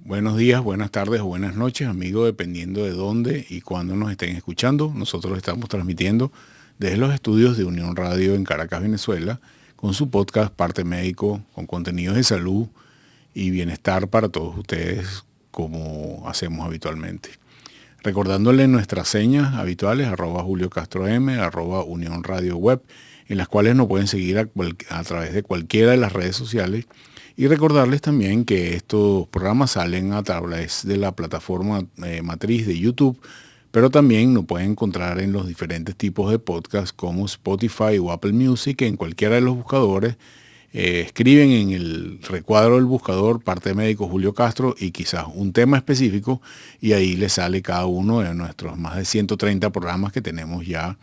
Buenos días, buenas tardes o buenas noches, amigos, dependiendo de dónde y cuándo nos estén escuchando. Nosotros estamos transmitiendo desde los estudios de Unión Radio en Caracas, Venezuela, con su podcast Parte Médico, con contenidos de salud y bienestar para todos ustedes, como hacemos habitualmente. Recordándole nuestras señas habituales, @JulioCastroM, @Unión Radio Web, en las cuales nos pueden seguir a través de cualquiera de las redes sociales. Y recordarles también que estos programas salen a través de la plataforma matriz de YouTube, pero también nos pueden encontrar en los diferentes tipos de podcasts como Spotify o Apple Music, en cualquiera de los buscadores. Escriben en el recuadro del buscador Parte Médico Julio Castro y quizás un tema específico, y ahí les sale cada uno de nuestros más de 130 programas que tenemos ya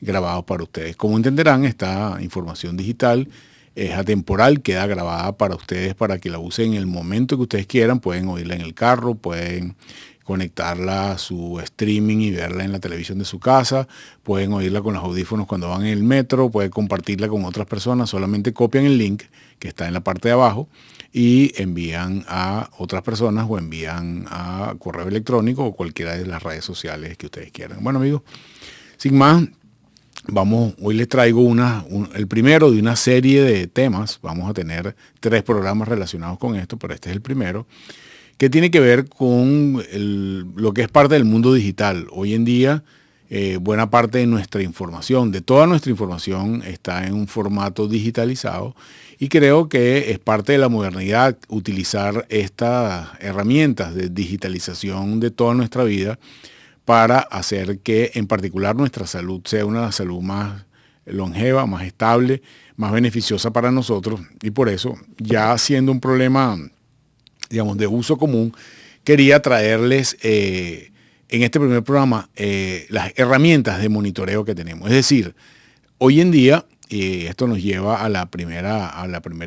grabados para ustedes. Como entenderán, esta información digital es atemporal, queda grabada para ustedes para que la usen en el momento que ustedes quieran. Pueden oírla en el carro, pueden conectarla a su streaming y verla en la televisión de su casa, pueden oírla con los audífonos cuando van en el metro, pueden compartirla con otras personas. Solamente copian el link que está en la parte de abajo y envían a otras personas o envían a correo electrónico o cualquiera de las redes sociales que ustedes quieran. Bueno, amigos, sin más, hoy les traigo el primero de una serie de temas. Vamos a tener 3 programas relacionados con esto, pero este es el primero, que tiene que ver con lo que es parte del mundo digital. Hoy en día, buena parte de nuestra información, de toda nuestra información, está en un formato digitalizado, y creo que es parte de la modernidad utilizar estas herramientas de digitalización de toda nuestra vida para hacer que en particular nuestra salud sea una salud más longeva, más estable, más beneficiosa para nosotros. Y por eso, ya siendo un problema, digamos, de uso común, quería traerles en este primer programa las herramientas de monitoreo que tenemos. Es decir, hoy en día, y esto nos lleva a la primera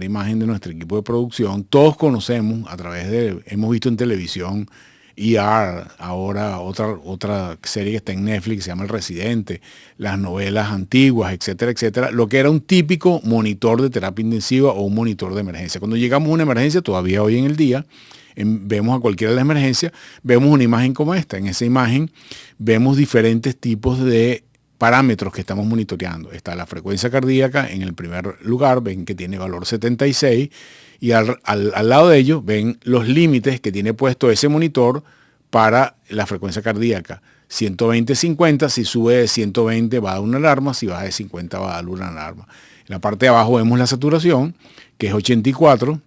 imagen de nuestro equipo de producción, todos conocemos hemos visto en televisión, ahora otra serie que está en Netflix que se llama El Residente, las novelas antiguas, etcétera, etcétera, lo que era un típico monitor de terapia intensiva o un monitor de emergencia. Cuando llegamos a una emergencia, todavía hoy en el día, vemos a cualquiera de las emergencias, vemos una imagen como esta. En esa imagen vemos diferentes tipos de parámetros que estamos monitoreando. Está la frecuencia cardíaca en el primer lugar, ven que tiene valor 76, y al lado de ello ven los límites que tiene puesto ese monitor para la frecuencia cardíaca. 120-50, si sube de 120 va a dar una alarma, si baja de 50 va a dar una alarma. En la parte de abajo vemos la saturación, que es 84,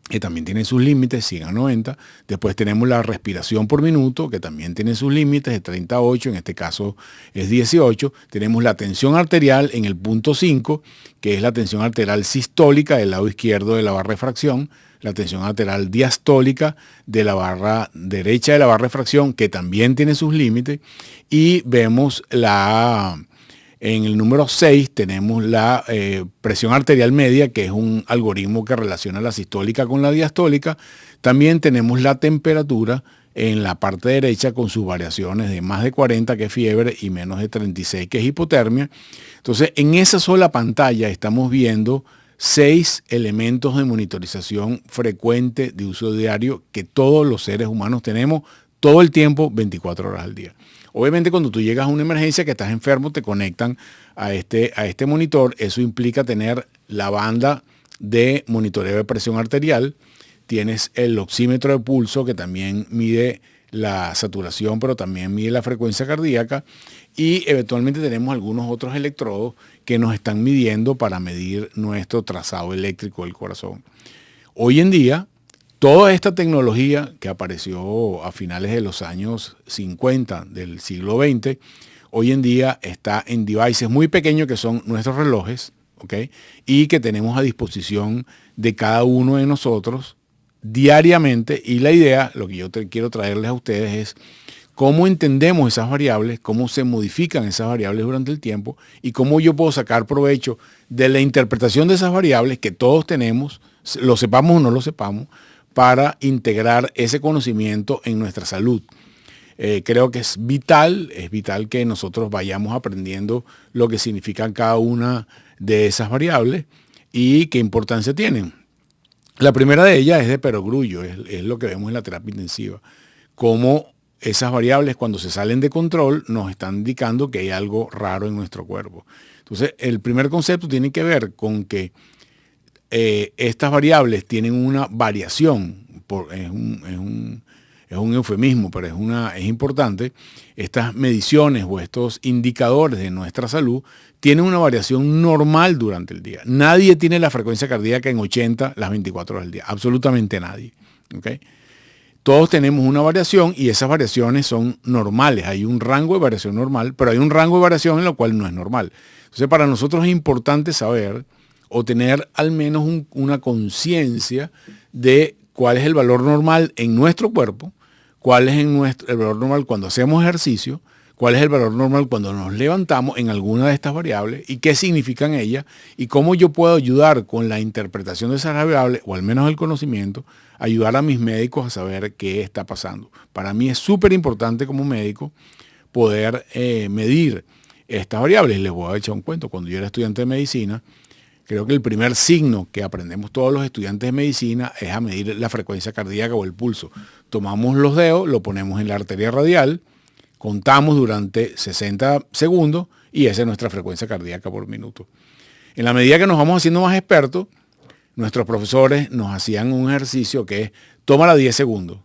que también tiene sus límites, 100 a 90. Después tenemos la respiración por minuto, que también tiene sus límites, de 38, en este caso es 18. Tenemos la tensión arterial en el punto 5, que es la tensión arterial sistólica del lado izquierdo de la barra de fracción, la tensión arterial diastólica de la barra derecha de la barra de fracción, que también tiene sus límites, y vemos en el número 6 tenemos la presión arterial media, que es un algoritmo que relaciona la sistólica con la diastólica. También tenemos la temperatura en la parte derecha con sus variaciones de más de 40, que es fiebre, y menos de 36, que es hipotermia. Entonces, en esa sola pantalla estamos viendo 6 elementos de monitorización frecuente de uso diario que todos los seres humanos tenemos todo el tiempo, 24 horas al día. Obviamente, cuando tú llegas a una emergencia, que estás enfermo, te conectan a este monitor. Eso implica tener la banda de monitoreo de presión arterial. Tienes el oxímetro de pulso, que también mide la saturación, pero también mide la frecuencia cardíaca. Y eventualmente tenemos algunos otros electrodos que nos están midiendo para medir nuestro trazado eléctrico del corazón. Hoy en día, toda esta tecnología que apareció a finales de los años 50 del siglo XX, hoy en día está en devices muy pequeños que son nuestros relojes, ¿ok? Y que tenemos a disposición de cada uno de nosotros diariamente. Y la idea, lo que yo quiero traerles a ustedes, es cómo entendemos esas variables, cómo se modifican esas variables durante el tiempo, y cómo yo puedo sacar provecho de la interpretación de esas variables que todos tenemos, lo sepamos o no lo sepamos, para integrar ese conocimiento en nuestra salud. Creo que es vital que nosotros vayamos aprendiendo lo que significan cada una de esas variables y qué importancia tienen. La primera de ellas es de perogrullo, es lo que vemos en la terapia intensiva. Cómo esas variables cuando se salen de control nos están indicando que hay algo raro en nuestro cuerpo. Entonces, el primer concepto tiene que ver con que estas variables tienen una variación, es un eufemismo, pero es importante. Estas mediciones o estos indicadores de nuestra salud tienen una variación normal durante el día. Nadie tiene la frecuencia cardíaca en 80 las 24 horas del día, absolutamente nadie. ¿Okay? Todos tenemos una variación y esas variaciones son normales. Hay un rango de variación normal, pero hay un rango de variación en lo cual no es normal. Entonces, para nosotros es importante saber o tener al menos una conciencia de cuál es el valor normal en nuestro cuerpo, cuál es el valor normal cuando hacemos ejercicio, cuál es el valor normal cuando nos levantamos en alguna de estas variables y qué significan ellas y cómo yo puedo ayudar con la interpretación de esas variables, o al menos el conocimiento, ayudar a mis médicos a saber qué está pasando. Para mí es súper importante como médico poder medir estas variables. Les voy a echar un cuento. Cuando yo era estudiante de medicina, creo que el primer signo que aprendemos todos los estudiantes de medicina es a medir la frecuencia cardíaca o el pulso. Tomamos los dedos, lo ponemos en la arteria radial, contamos durante 60 segundos y esa es nuestra frecuencia cardíaca por minuto. En la medida que nos vamos haciendo más expertos, nuestros profesores nos hacían un ejercicio que es, tómala 10 segundos,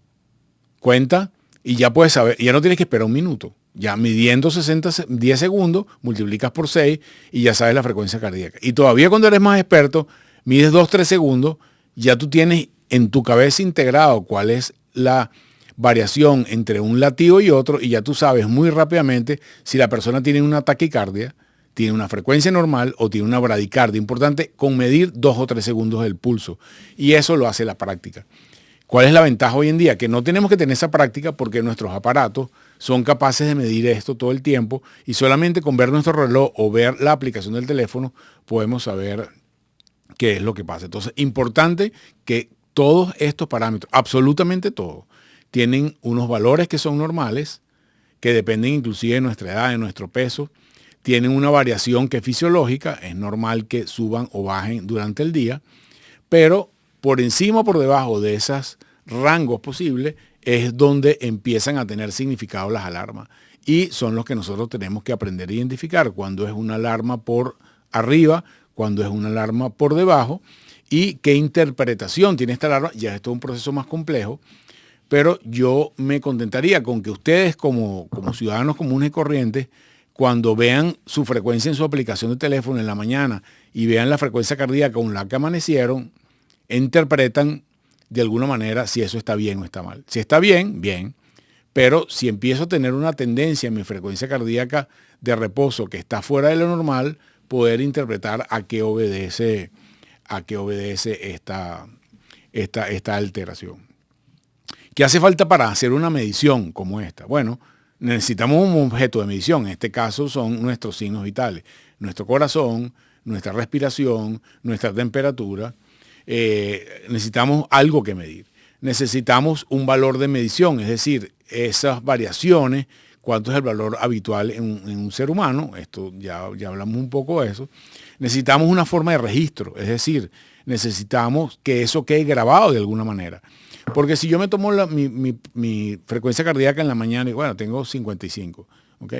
cuenta y ya puedes saber, ya no tienes que esperar un minuto. Ya midiendo 10 segundos, multiplicas por 6 y ya sabes la frecuencia cardíaca. Y todavía cuando eres más experto, mides 2-3 segundos, ya tú tienes en tu cabeza integrado cuál es la variación entre un latido y otro y ya tú sabes muy rápidamente si la persona tiene una taquicardia, tiene una frecuencia normal o tiene una bradicardia. Importante con medir 2 o 3 segundos del pulso. Y eso lo hace la práctica. ¿Cuál es la ventaja hoy en día? Que no tenemos que tener esa práctica porque nuestros aparatos son capaces de medir esto todo el tiempo y solamente con ver nuestro reloj o ver la aplicación del teléfono podemos saber qué es lo que pasa. Entonces, importante que todos estos parámetros, absolutamente todos, tienen unos valores que son normales, que dependen inclusive de nuestra edad, de nuestro peso, tienen una variación que es fisiológica, es normal que suban o bajen durante el día, pero por encima o por debajo de esos rangos posibles es donde empiezan a tener significado las alarmas. Y son los que nosotros tenemos que aprender a identificar cuando es una alarma por arriba, cuando es una alarma por debajo y qué interpretación tiene esta alarma. Ya esto es un proceso más complejo, pero yo me contentaría con que ustedes como ciudadanos comunes y corrientes, cuando vean su frecuencia en su aplicación de teléfono en la mañana y vean la frecuencia cardíaca con la que amanecieron, interpretan de alguna manera si eso está bien o está mal. Si está bien, bien, pero si empiezo a tener una tendencia en mi frecuencia cardíaca de reposo que está fuera de lo normal, poder interpretar a qué obedece esta alteración. ¿Qué hace falta para hacer una medición como esta? Bueno, necesitamos un objeto de medición. En este caso son nuestros signos vitales. Nuestro corazón, nuestra respiración, nuestra temperatura. Necesitamos algo que medir. Necesitamos un valor de medición, es decir, esas variaciones, cuánto es el valor habitual en un ser humano. Esto ya hablamos un poco de eso. Necesitamos una forma de registro, es decir, necesitamos que eso quede grabado de alguna manera. Porque si yo me tomo mi frecuencia cardíaca en la mañana y bueno, tengo 55, ¿ok?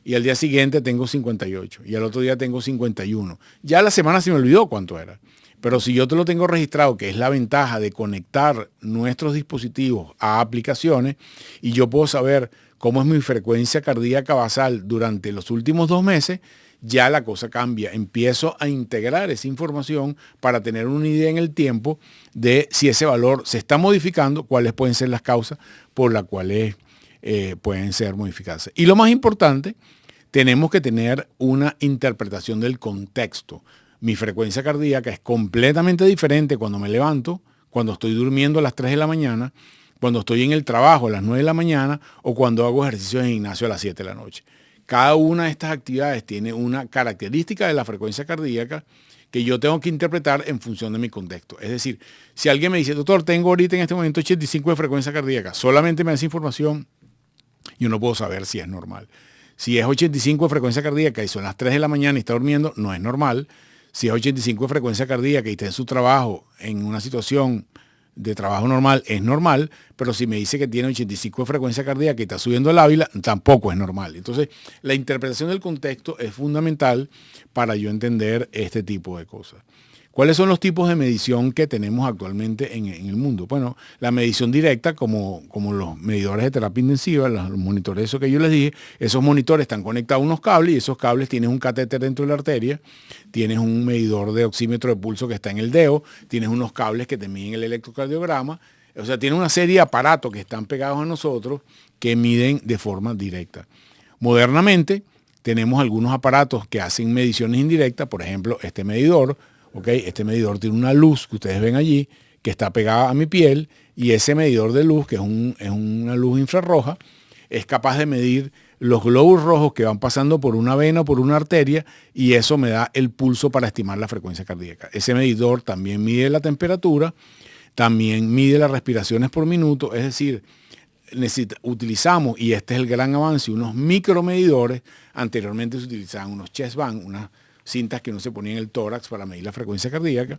Y al día siguiente tengo 58 y al otro día tengo 51. Ya la semana se me olvidó cuánto era. Pero si yo te lo tengo registrado, que es la ventaja de conectar nuestros dispositivos a aplicaciones y yo puedo saber cómo es mi frecuencia cardíaca basal durante los últimos 2 meses, ya la cosa cambia. Empiezo a integrar esa información para tener una idea en el tiempo de si ese valor se está modificando, cuáles pueden ser las causas por las cuales pueden ser modificadas. Y lo más importante, tenemos que tener una interpretación del contexto. Mi frecuencia cardíaca es completamente diferente cuando me levanto, cuando estoy durmiendo a las 3 de la mañana, cuando estoy en el trabajo a las 9 de la mañana o cuando hago ejercicio en gimnasio a las 7 de la noche. Cada una de estas actividades tiene una característica de la frecuencia cardíaca que yo tengo que interpretar en función de mi contexto. Es decir, si alguien me dice, doctor, tengo ahorita en este momento 85 de frecuencia cardíaca, solamente me da esa información, yo no puedo saber si es normal. Si es 85 de frecuencia cardíaca y son las 3 de la mañana y está durmiendo, no es normal. Si es 85 de frecuencia cardíaca y está en su trabajo, en una situación de trabajo normal, es normal, pero si me dice que tiene 85 de frecuencia cardíaca y está subiendo el Ávila, tampoco es normal. Entonces, la interpretación del contexto es fundamental para yo entender este tipo de cosas. ¿Cuáles son los tipos de medición que tenemos actualmente en el mundo? Bueno, la medición directa, como los medidores de terapia intensiva, los monitores, eso que yo les dije, esos monitores están conectados a unos cables y esos cables tienen un catéter dentro de la arteria, tienes un medidor de oxímetro de pulso que está en el dedo, tienes unos cables que te miden el electrocardiograma, o sea, tiene una serie de aparatos que están pegados a nosotros que miden de forma directa. Modernamente, tenemos algunos aparatos que hacen mediciones indirectas, por ejemplo, este medidor. Este medidor tiene una luz que ustedes ven allí, que está pegada a mi piel, y ese medidor de luz, que es una luz infrarroja, es capaz de medir los glóbulos rojos que van pasando por una vena o por una arteria, y eso me da el pulso para estimar la frecuencia cardíaca. Ese medidor también mide la temperatura, también mide las respiraciones por minuto, es decir, utilizamos, y este es el gran avance, unos micromedidores. Anteriormente se utilizaban unos chest band, unas cintas que uno se ponía en el tórax para medir la frecuencia cardíaca,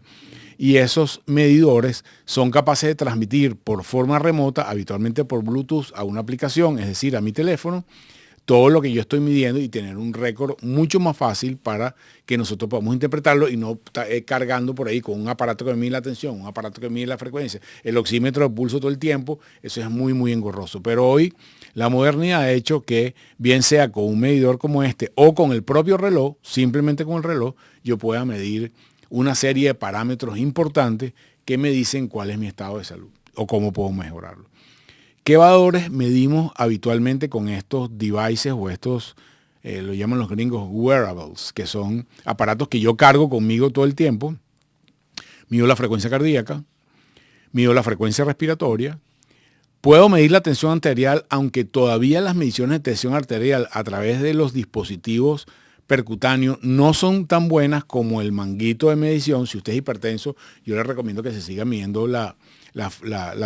y esos medidores son capaces de transmitir por forma remota, habitualmente por Bluetooth, a una aplicación, es decir, a mi teléfono, todo lo que yo estoy midiendo y tener un récord mucho más fácil para que nosotros podamos interpretarlo y no cargando por ahí con un aparato que mide la tensión, un aparato que mide la frecuencia, el oxímetro de pulso todo el tiempo. Eso es muy, muy engorroso. Pero hoy la modernidad ha hecho que, bien sea con un medidor como este o con el propio reloj, simplemente con el reloj, yo pueda medir una serie de parámetros importantes que me dicen cuál es mi estado de salud o cómo puedo mejorarlo. ¿Qué valores medimos habitualmente con estos devices o estos, lo llaman los gringos, wearables, que son aparatos que yo cargo conmigo todo el tiempo? Mido la frecuencia cardíaca, mido la frecuencia respiratoria, puedo medir la tensión arterial, aunque todavía las mediciones de tensión arterial a través de los dispositivos percutáneos no son tan buenas como el manguito de medición. Si usted es hipertenso, yo le recomiendo que se siga midiendo la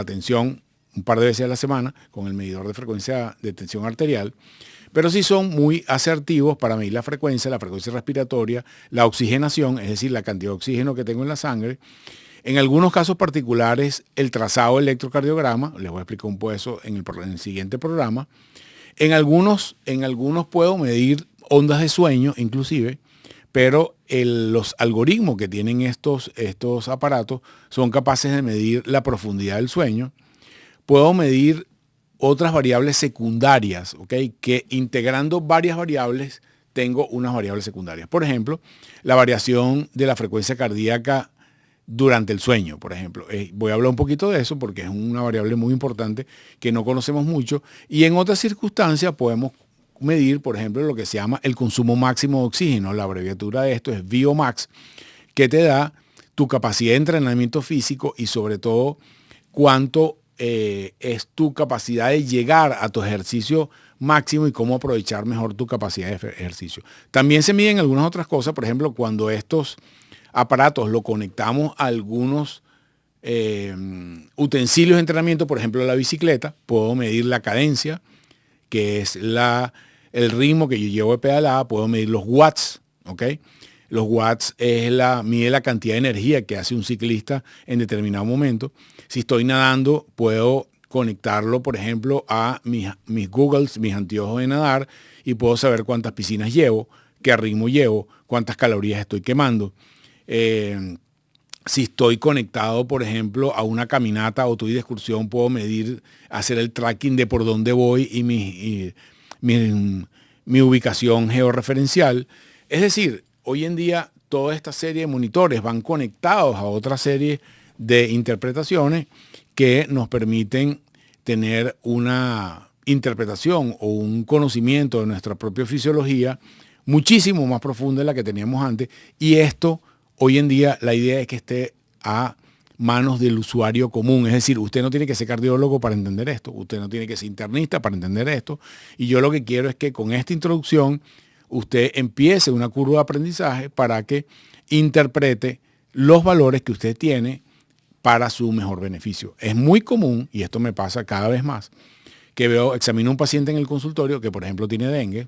tensión un par de veces a la semana con el medidor de frecuencia de tensión arterial, pero sí son muy asertivos para medir la frecuencia respiratoria, la oxigenación, es decir, la cantidad de oxígeno que tengo en la sangre. En algunos casos particulares, el trazado electrocardiograma, les voy a explicar un poco eso en el siguiente programa. En algunos puedo medir ondas de sueño, inclusive, pero los algoritmos que tienen estos aparatos son capaces de medir la profundidad del sueño. Puedo medir otras variables secundarias, que integrando varias variables tengo unas variables secundarias. Por ejemplo, la variación de la frecuencia cardíaca durante el sueño, por ejemplo. Voy a hablar un poquito de eso porque es una variable muy importante que no conocemos mucho. Y en otras circunstancias podemos medir, por ejemplo, lo que se llama el consumo máximo de oxígeno. La abreviatura de esto es VO_max, que te da tu capacidad de entrenamiento físico y sobre todo cuánto es tu capacidad de llegar a tu ejercicio máximo y cómo aprovechar mejor tu capacidad de ejercicio. También se miden algunas otras cosas, por ejemplo, cuando estos aparatos lo conectamos a algunos utensilios de entrenamiento, por ejemplo la bicicleta, puedo medir la cadencia, que es el ritmo que yo llevo de pedalada, puedo medir los watts, Los watts mide la cantidad de energía que hace un ciclista en determinado momento. Si estoy nadando, puedo conectarlo, por ejemplo, a mis Googles, mis anteojos de nadar, y puedo saber cuántas piscinas llevo, qué ritmo llevo, cuántas calorías estoy quemando. Si estoy conectado, por ejemplo, a una caminata o estoy de excursión, puedo hacer el tracking de por dónde voy y mi ubicación georreferencial. Es decir, hoy en día toda esta serie de monitores van conectados a otra serie de interpretaciones que nos permiten tener una interpretación o un conocimiento de nuestra propia fisiología muchísimo más profunda de la que teníamos antes. Y esto, hoy en día, la idea es que esté a manos del usuario común. Es decir, usted no tiene que ser cardiólogo para entender esto. Usted no tiene que ser internista para entender esto. Y yo lo que quiero es que con esta introducción usted empiece una curva de aprendizaje para que interprete los valores que usted tiene para su mejor beneficio. Es muy común, y esto me pasa cada vez más, que examino a un paciente en el consultorio que, por ejemplo, tiene dengue,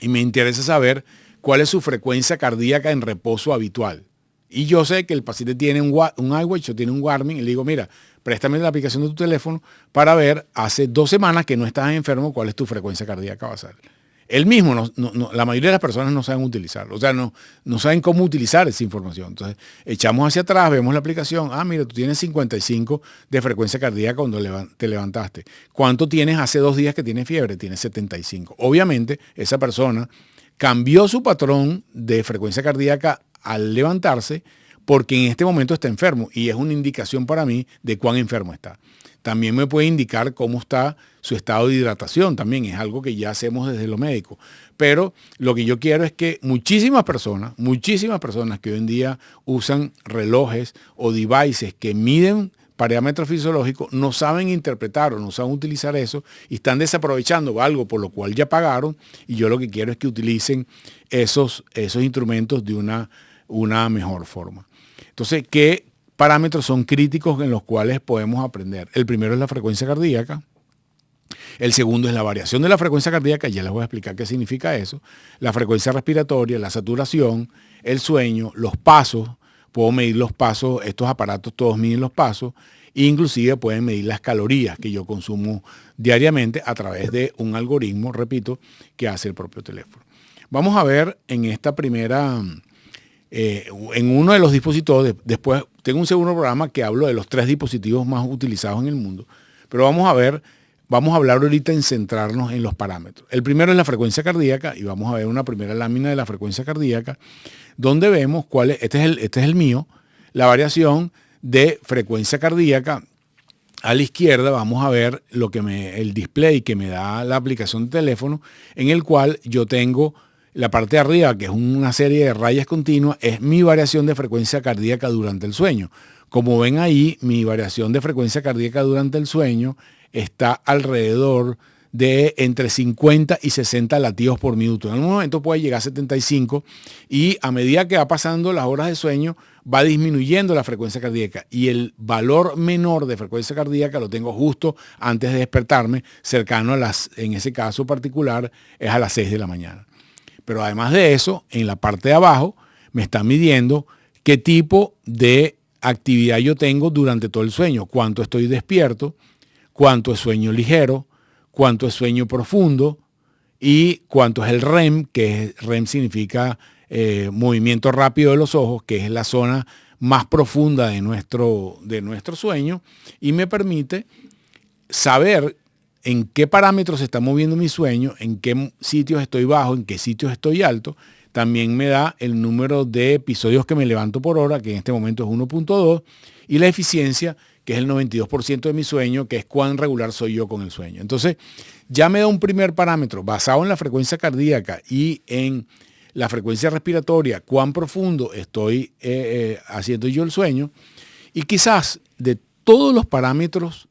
y me interesa saber cuál es su frecuencia cardíaca en reposo habitual. Y yo sé que el paciente tiene un iWatch o tiene un Garmin y le digo, mira, préstame la aplicación de tu teléfono para ver hace 2 semanas que no estás enfermo, cuál es tu frecuencia cardíaca basal. Él mismo, la mayoría de las personas no saben utilizarlo, o sea, no saben cómo utilizar esa información. Entonces, echamos hacia atrás, vemos la aplicación, mira, tú tienes 55 de frecuencia cardíaca cuando te levantaste. ¿Cuánto tienes hace 2 días que tienes fiebre? Tienes 75. Obviamente, esa persona cambió su patrón de frecuencia cardíaca al levantarse porque en este momento está enfermo y es una indicación para mí de cuán enfermo está. También me puede indicar cómo está su estado de hidratación, también es algo que ya hacemos desde lo médico. Pero lo que yo quiero es que muchísimas personas que hoy en día usan relojes o devices que miden parámetros fisiológicos, no saben interpretar o no saben utilizar eso y están desaprovechando algo por lo cual ya pagaron, y yo lo que quiero es que utilicen esos instrumentos de una mejor forma. Entonces, ¿qué parámetros son críticos en los cuales podemos aprender? El primero es la frecuencia cardíaca. El segundo es la variación de la frecuencia cardíaca, ya les voy a explicar qué significa eso. La frecuencia respiratoria, la saturación, el sueño, los pasos. Puedo medir los pasos, estos aparatos todos miden los pasos, e inclusive pueden medir las calorías que yo consumo diariamente a través de un algoritmo, repito, que hace el propio teléfono. Vamos a ver en esta primera, en uno de los dispositivos, después tengo un segundo programa que hablo de los 3 dispositivos más utilizados en el mundo, pero vamos a hablar ahorita en centrarnos en los parámetros. El primero es la frecuencia cardíaca y vamos a ver una primera lámina de la frecuencia cardíaca donde vemos cuál es, este es el mío, la variación de frecuencia cardíaca. A la izquierda vamos a ver el display que me da la aplicación de teléfono, en el cual yo tengo la parte de arriba, que es una serie de rayas continuas, es mi variación de frecuencia cardíaca durante el sueño. Como ven ahí, mi variación de frecuencia cardíaca durante el sueño está alrededor de entre 50 y 60 latidos por minuto. En algún momento puede llegar a 75 y a medida que va pasando las horas de sueño va disminuyendo la frecuencia cardíaca y el valor menor de frecuencia cardíaca lo tengo justo antes de despertarme, cercano a en ese caso particular, es a las 6 de la mañana. Pero además de eso, en la parte de abajo me está midiendo qué tipo de actividad yo tengo durante todo el sueño, cuánto estoy despierto, cuánto es sueño ligero, cuánto es sueño profundo y cuánto es el REM, REM significa movimiento rápido de los ojos, que es la zona más profunda de nuestro sueño, y me permite saber en qué parámetros se está moviendo mi sueño, en qué sitios estoy bajo, en qué sitios estoy alto. También me da el número de episodios que me levanto por hora, que en este momento es 1.2, y la eficiencia, que es el 92% de mi sueño, que es cuán regular soy yo con el sueño. Entonces, ya me da un primer parámetro basado en la frecuencia cardíaca y en la frecuencia respiratoria, cuán profundo estoy haciendo yo el sueño. Y quizás de todos los parámetros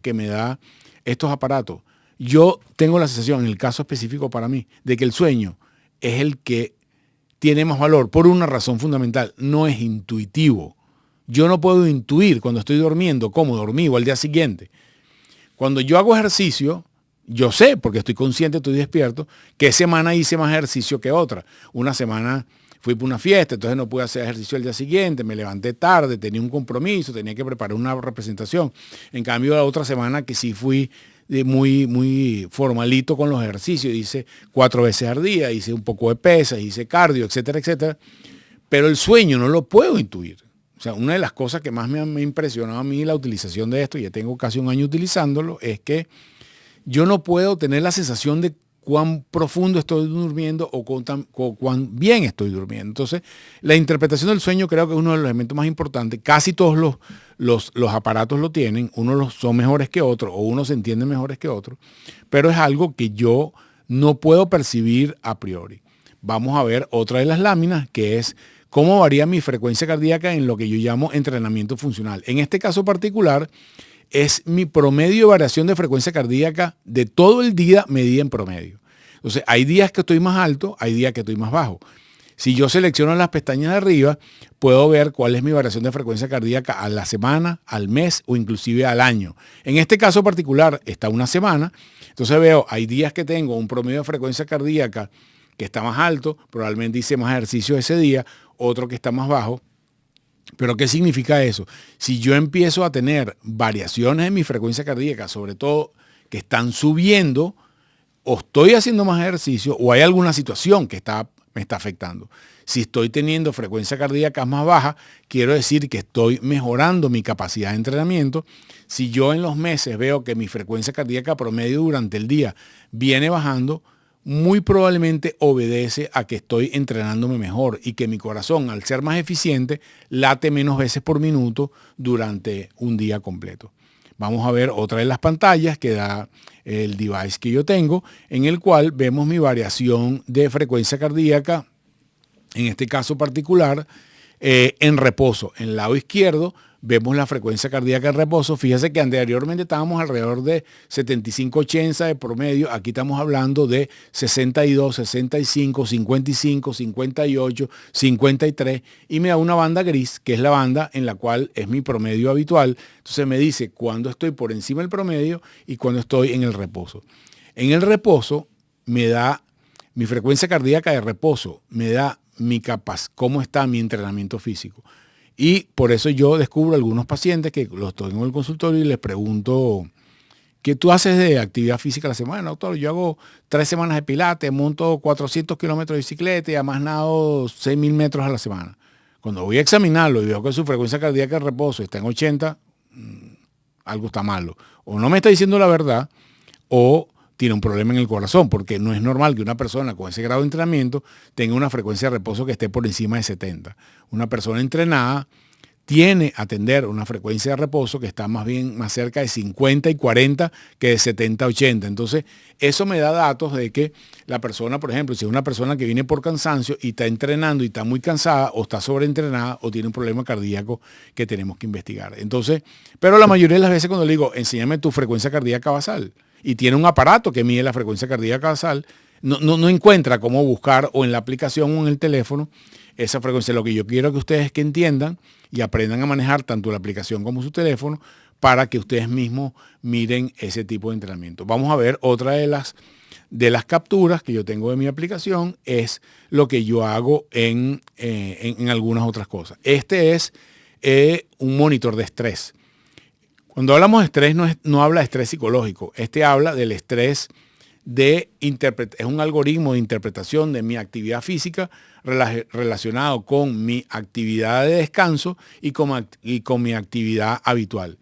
que me da estos aparatos, yo tengo la sensación, en el caso específico para mí, de que el sueño es el que tiene más valor por una razón fundamental, no es intuitivo. Yo no puedo intuir cuando estoy durmiendo cómo dormí o al día siguiente. Cuando yo hago ejercicio, yo sé, porque estoy consciente, estoy despierto, qué semana hice más ejercicio que otra. Una semana fui para una fiesta, entonces no pude hacer ejercicio el día siguiente, me levanté tarde, tenía un compromiso, tenía que preparar una representación. En cambio, la otra semana que sí fui muy formalito con los ejercicios, hice 4 veces al día, hice un poco de pesas, hice cardio, etcétera, etcétera. Pero el sueño no lo puedo intuir. O sea, una de las cosas que más me ha impresionado a mí la utilización de esto, y ya tengo casi un año utilizándolo, es que yo no puedo tener la sensación de cuán profundo estoy durmiendo o cuán bien estoy durmiendo. Entonces, la interpretación del sueño creo que es uno de los elementos más importantes. Casi todos los aparatos lo tienen, unos son mejores que otros o unos se entienden mejores que otros, pero es algo que yo no puedo percibir a priori. Vamos a ver otra de las láminas, que es cómo varía mi frecuencia cardíaca en lo que yo llamo entrenamiento funcional. En este caso particular, es mi promedio de variación de frecuencia cardíaca de todo el día medida en promedio. Entonces, hay días que estoy más alto, hay días que estoy más bajo. Si yo selecciono las pestañas de arriba, puedo ver cuál es mi variación de frecuencia cardíaca a la semana, al mes o inclusive al año. En este caso particular está una semana. Entonces veo, hay días que tengo un promedio de frecuencia cardíaca que está más alto, probablemente hice más ejercicio ese día, otro que está más bajo. Pero ¿qué significa eso? Si yo empiezo a tener variaciones en mi frecuencia cardíaca, sobre todo que están subiendo, o estoy haciendo más ejercicio o hay alguna situación que me está afectando. Si estoy teniendo frecuencia cardíaca más baja, quiero decir que estoy mejorando mi capacidad de entrenamiento. Si yo en los meses veo que mi frecuencia cardíaca promedio durante el día viene bajando, muy probablemente obedece a que estoy entrenándome mejor y que mi corazón, al ser más eficiente, late menos veces por minuto durante un día completo. Vamos a ver otra de las pantallas que da el device que yo tengo, en el cual vemos mi variación de frecuencia cardíaca, en este caso particular, en reposo. En el lado izquierdo vemos la frecuencia cardíaca en reposo. Fíjese que anteriormente estábamos alrededor de 75-80 de promedio. Aquí estamos hablando de 62, 65, 55, 58, 53 y me da una banda gris, que es la banda en la cual es mi promedio habitual. Entonces me dice cuándo estoy por encima del promedio y cuándo estoy en el reposo. En el reposo me da mi frecuencia cardíaca de reposo, me da cómo está mi entrenamiento físico. Y por eso yo descubro algunos pacientes que los tengo en el consultorio y les pregunto, ¿qué tú haces de actividad física a la semana? Doctor, yo hago 3 semanas de pilates, monto 400 kilómetros de bicicleta y además nado 6.000 metros a la semana. Cuando voy a examinarlo y veo que su frecuencia cardíaca de reposo está en 80, algo está malo. O no me está diciendo la verdad, o tiene un problema en el corazón, porque no es normal que una persona con ese grado de entrenamiento tenga una frecuencia de reposo que esté por encima de 70. Una persona entrenada tiene a atender una frecuencia de reposo que está más bien más cerca de 50 y 40 que de 70 a 80. Entonces, eso me da datos de que la persona, por ejemplo, si es una persona que viene por cansancio y está entrenando y está muy cansada o está sobreentrenada o tiene un problema cardíaco que tenemos que investigar. Entonces, pero la mayoría de las veces cuando le digo, enséñame tu frecuencia cardíaca basal, y tiene un aparato que mide la frecuencia cardíaca basal, no encuentra cómo buscar o en la aplicación o en el teléfono esa frecuencia. Lo que yo quiero que ustedes que entiendan y aprendan a manejar tanto la aplicación como su teléfono para que ustedes mismos miren ese tipo de entrenamiento. Vamos a ver otra de las capturas que yo tengo de mi aplicación, es lo que yo hago en algunas otras cosas. Este es un monitor de estrés. Cuando hablamos de estrés no habla de estrés psicológico, este habla del estrés es un algoritmo de interpretación de mi actividad física relacionado con mi actividad de descanso y con mi actividad habitual.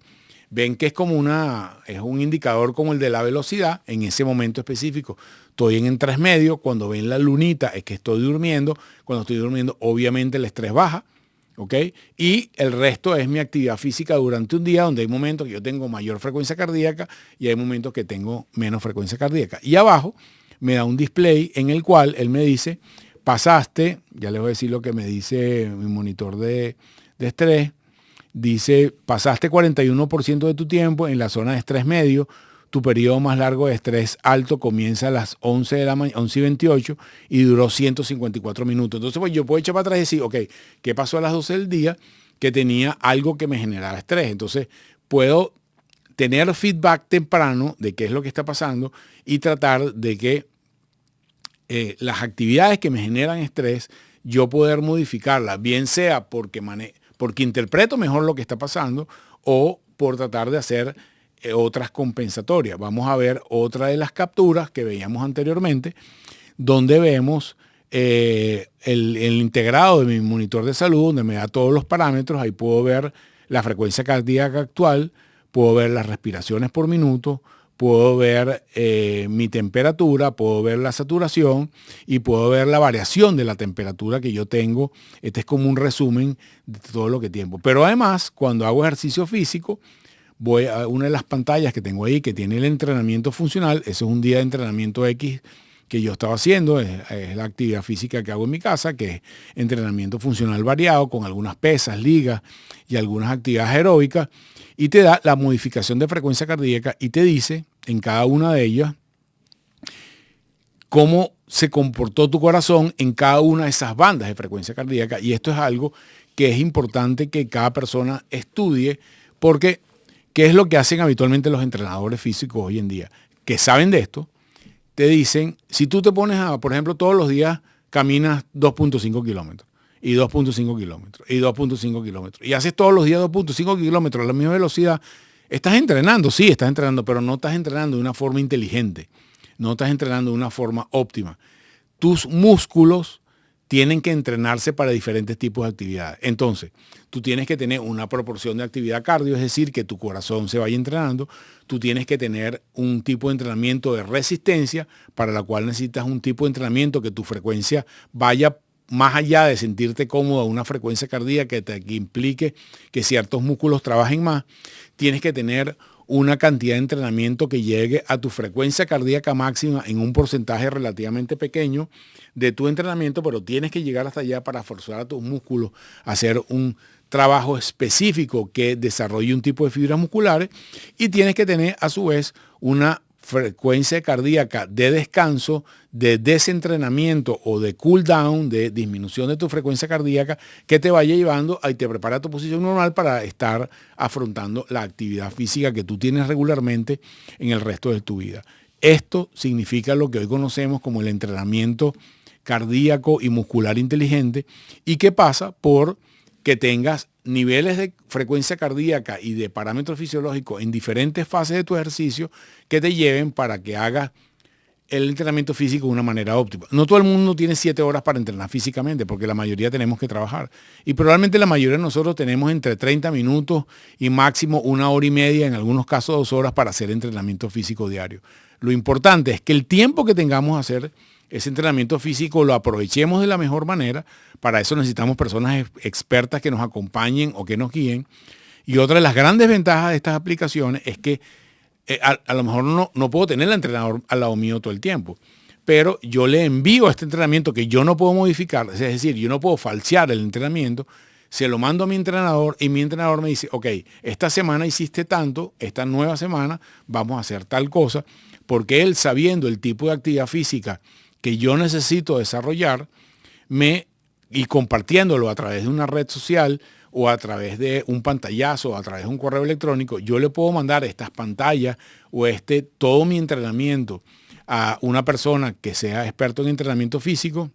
Ven que es un indicador como el de la velocidad en ese momento específico. Estoy en 3,5, cuando ven la lunita es que estoy durmiendo. Cuando estoy durmiendo, obviamente el estrés baja. ¿Ok? Y el resto es mi actividad física durante un día, donde hay momentos que yo tengo mayor frecuencia cardíaca y hay momentos que tengo menos frecuencia cardíaca. Y abajo me da un display en el cual él me dice, pasaste, ya les voy a decir lo que me dice mi monitor de estrés, dice, pasaste 41% de tu tiempo en la zona de estrés medio. Tu periodo más largo de estrés alto comienza a las 11 de la mañana, 11:28 y duró 154 minutos. Entonces, pues yo puedo echar para atrás y decir, ok, ¿qué pasó a las 12 del día que tenía algo que me generaba estrés? Entonces, puedo tener feedback temprano de qué es lo que está pasando y tratar de que las actividades que me generan estrés, yo poder modificarlas, bien sea porque interpreto mejor lo que está pasando o por tratar de hacer otras compensatorias. Vamos a ver otra de las capturas que veíamos anteriormente, donde vemos el integrado de mi monitor de salud, donde me da todos los parámetros. Ahí puedo ver la frecuencia cardíaca actual, puedo ver las respiraciones por minuto, puedo ver mi temperatura, puedo ver la saturación y puedo ver la variación de la temperatura que yo tengo. Este es como un resumen de todo lo que tengo. Pero además, cuando hago ejercicio físico, voy a una de las pantallas que tengo ahí que tiene el entrenamiento funcional. Ese es un día de entrenamiento X que yo estaba haciendo, es la actividad física que hago en mi casa, que es entrenamiento funcional variado con algunas pesas, ligas y algunas actividades aeróbicas, y te da la modificación de frecuencia cardíaca y te dice en cada una de ellas cómo se comportó tu corazón en cada una de esas bandas de frecuencia cardíaca. Y esto es algo que es importante que cada persona estudie, porque ¿qué es lo que hacen habitualmente los entrenadores físicos hoy en día? Que saben de esto, te dicen, si tú te pones a, por ejemplo, todos los días caminas 2.5 kilómetros y 2.5 kilómetros y 2.5 kilómetros y haces todos los días 2.5 kilómetros a la misma velocidad, estás entrenando, sí, estás entrenando, pero no estás entrenando de una forma inteligente, no estás entrenando de una forma óptima. Tus músculos tienen que entrenarse para diferentes tipos de actividades. Entonces, tú tienes que tener una proporción de actividad cardio, es decir, que tu corazón se vaya entrenando. Tú tienes que tener un tipo de entrenamiento de resistencia, para la cual necesitas un tipo de entrenamiento que tu frecuencia vaya más allá de sentirte cómodo a una frecuencia cardíaca que implique que ciertos músculos trabajen más. Tienes que tener una cantidad de entrenamiento que llegue a tu frecuencia cardíaca máxima en un porcentaje relativamente pequeño de tu entrenamiento, pero tienes que llegar hasta allá para forzar a tus músculos a hacer un trabajo específico que desarrolle un tipo de fibras musculares, y tienes que tener a su vez una frecuencia cardíaca de descanso, de desentrenamiento o de cool down, de disminución de tu frecuencia cardíaca, que te vaya llevando y te prepara tu posición normal para estar afrontando la actividad física que tú tienes regularmente en el resto de tu vida. Esto significa lo que hoy conocemos como el entrenamiento cardíaco y muscular inteligente, y que pasa por que tengas niveles de frecuencia cardíaca y de parámetros fisiológicos en diferentes fases de tu ejercicio que te lleven para que hagas el entrenamiento físico de una manera óptima. No todo el mundo tiene 7 horas para entrenar físicamente, porque la mayoría tenemos que trabajar. Y probablemente la mayoría de nosotros tenemos entre 30 minutos y máximo 1 hora y media, en algunos casos 2 horas, para hacer entrenamiento físico diario. Lo importante es que el tiempo que tengamos a hacer ese entrenamiento físico lo aprovechemos de la mejor manera. Para eso necesitamos personas expertas que nos acompañen o que nos guíen. Y otra de las grandes ventajas de estas aplicaciones es que a lo mejor no puedo tener al entrenador al lado mío todo el tiempo, pero yo le envío este entrenamiento que yo no puedo modificar, es decir, yo no puedo falsear el entrenamiento, se lo mando a mi entrenador y mi entrenador me dice, ok, esta semana hiciste tanto, esta nueva semana vamos a hacer tal cosa, porque él, sabiendo el tipo de actividad física que yo necesito desarrollar, y compartiéndolo a través de una red social o a través de un pantallazo o a través de un correo electrónico, yo le puedo mandar estas pantallas o todo mi entrenamiento a una persona que sea experto en entrenamiento físico,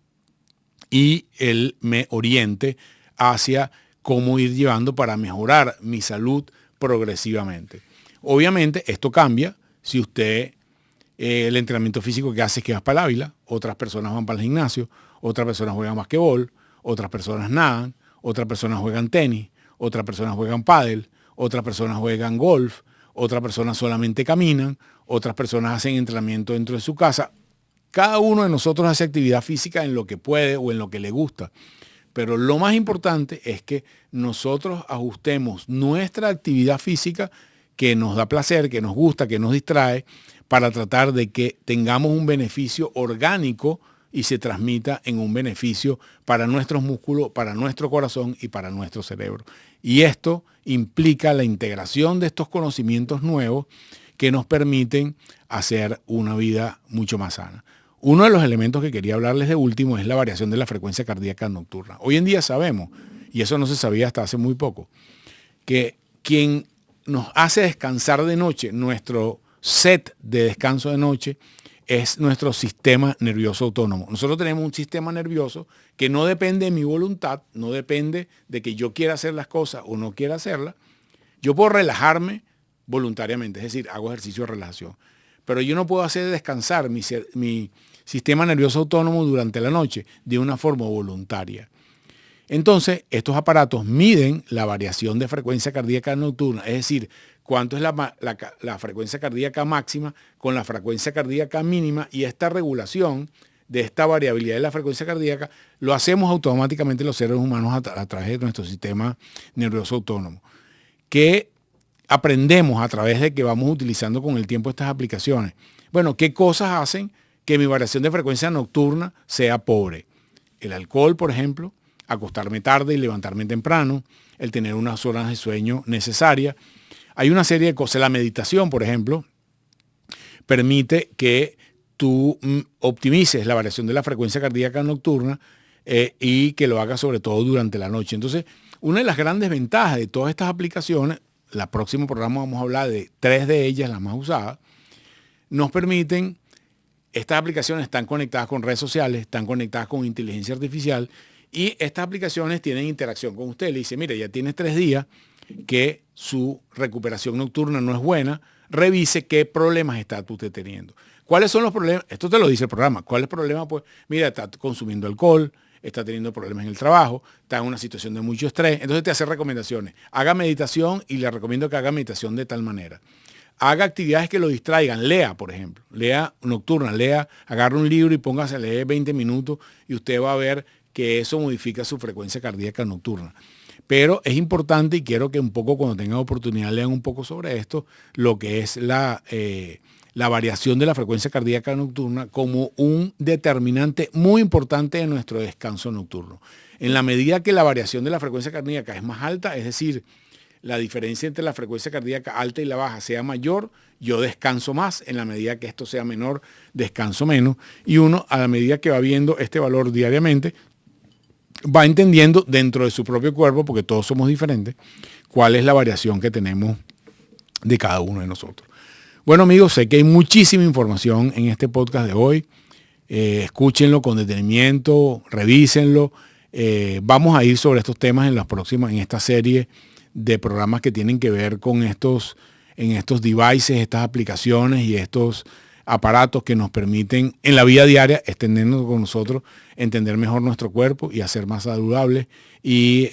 y él me oriente hacia cómo ir llevando para mejorar mi salud progresivamente. Obviamente esto cambia si usted el entrenamiento físico que hace es que vas para el Ávila, otras personas van para el gimnasio, otras personas juegan basquetbol, otras personas nadan, otras personas juegan tenis, otras personas juegan pádel, otras personas juegan golf, otras personas solamente caminan, otras personas hacen entrenamiento dentro de su casa. Cada uno de nosotros hace actividad física en lo que puede o en lo que le gusta. Pero lo más importante es que nosotros ajustemos nuestra actividad física que nos da placer, que nos gusta, que nos distrae, para tratar de que tengamos un beneficio orgánico y se transmita en un beneficio para nuestros músculos, para nuestro corazón y para nuestro cerebro. Y esto implica la integración de estos conocimientos nuevos que nos permiten hacer una vida mucho más sana. Uno de los elementos que quería hablarles de último es la variación de la frecuencia cardíaca nocturna. Hoy en día sabemos, y eso no se sabía hasta hace muy poco, que quien nos hace descansar de noche, nuestro set de descanso de noche, es nuestro sistema nervioso autónomo. Nosotros tenemos un sistema nervioso que no depende de mi voluntad, no depende de que yo quiera hacer las cosas o no quiera hacerlas. Yo puedo relajarme voluntariamente, es decir, hago ejercicio de relajación, pero yo no puedo hacer descansar mi sistema nervioso autónomo durante la noche de una forma voluntaria. Entonces, estos aparatos miden la variación de frecuencia cardíaca nocturna, es decir, cuánto es la frecuencia cardíaca máxima con la frecuencia cardíaca mínima, y esta regulación de esta variabilidad de la frecuencia cardíaca lo hacemos automáticamente los seres humanos a través de nuestro sistema nervioso autónomo, que aprendemos a través de que vamos utilizando con el tiempo estas aplicaciones. Bueno, ¿qué cosas hacen que mi variación de frecuencia nocturna sea pobre? El alcohol, por ejemplo, acostarme tarde y levantarme temprano, el tener unas horas de sueño necesarias. Hay una serie de cosas. La meditación, por ejemplo, permite que tú optimices la variación de la frecuencia cardíaca nocturna y que lo hagas sobre todo durante la noche. Entonces, una de las grandes ventajas de todas estas aplicaciones, el próximo programa vamos a hablar de 3 de ellas, las más usadas, nos permiten Estas aplicaciones están conectadas con redes sociales, están conectadas con inteligencia artificial y estas aplicaciones tienen interacción con usted. Le dice, mire, ya tienes 3 días que su recuperación nocturna no es buena, revise qué problemas está usted teniendo. ¿Cuáles son los problemas? Esto te lo dice el programa. ¿Cuál es el problema? Pues mira, está consumiendo alcohol, está teniendo problemas en el trabajo, está en una situación de mucho estrés. Entonces te hace recomendaciones. Haga meditación y le recomiendo que haga meditación de tal manera. Haga actividades que lo distraigan. Lea, por ejemplo. Lea nocturna, agarre un libro y póngase a leer 20 minutos y usted va a ver que eso modifica su frecuencia cardíaca nocturna. Pero es importante y quiero que un poco cuando tengan oportunidad lean un poco sobre esto, lo que es la variación de la frecuencia cardíaca nocturna como un determinante muy importante de nuestro descanso nocturno. En la medida que la variación de la frecuencia cardíaca es más alta, es decir, la diferencia entre la frecuencia cardíaca alta y la baja sea mayor, yo descanso más. En la medida que esto sea menor, descanso menos. Y uno, a la medida que va viendo este valor diariamente, va entendiendo dentro de su propio cuerpo, porque todos somos diferentes, cuál es la variación que tenemos de cada uno de nosotros. Bueno, amigos, sé que hay muchísima información en este podcast de hoy. Escúchenlo con detenimiento, revísenlo. Vamos a ir sobre estos temas en esta serie de programas que tienen que ver con estos devices, estas aplicaciones y estos aparatos que nos permiten en la vida diaria extendernos con nosotros, entender mejor nuestro cuerpo y hacer más saludable y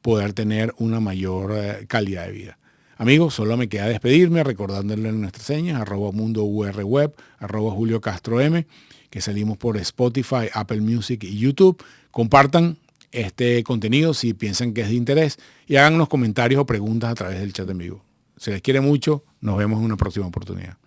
poder tener una mayor calidad de vida. Amigos, solo me queda despedirme recordándoles nuestras señas, @mundourweb, @JulioCastroM, que salimos por Spotify, Apple Music y YouTube. Compartan este contenido si piensan que es de interés y hagan unos comentarios o preguntas a través del chat en vivo. Se les quiere mucho, nos vemos en una próxima oportunidad.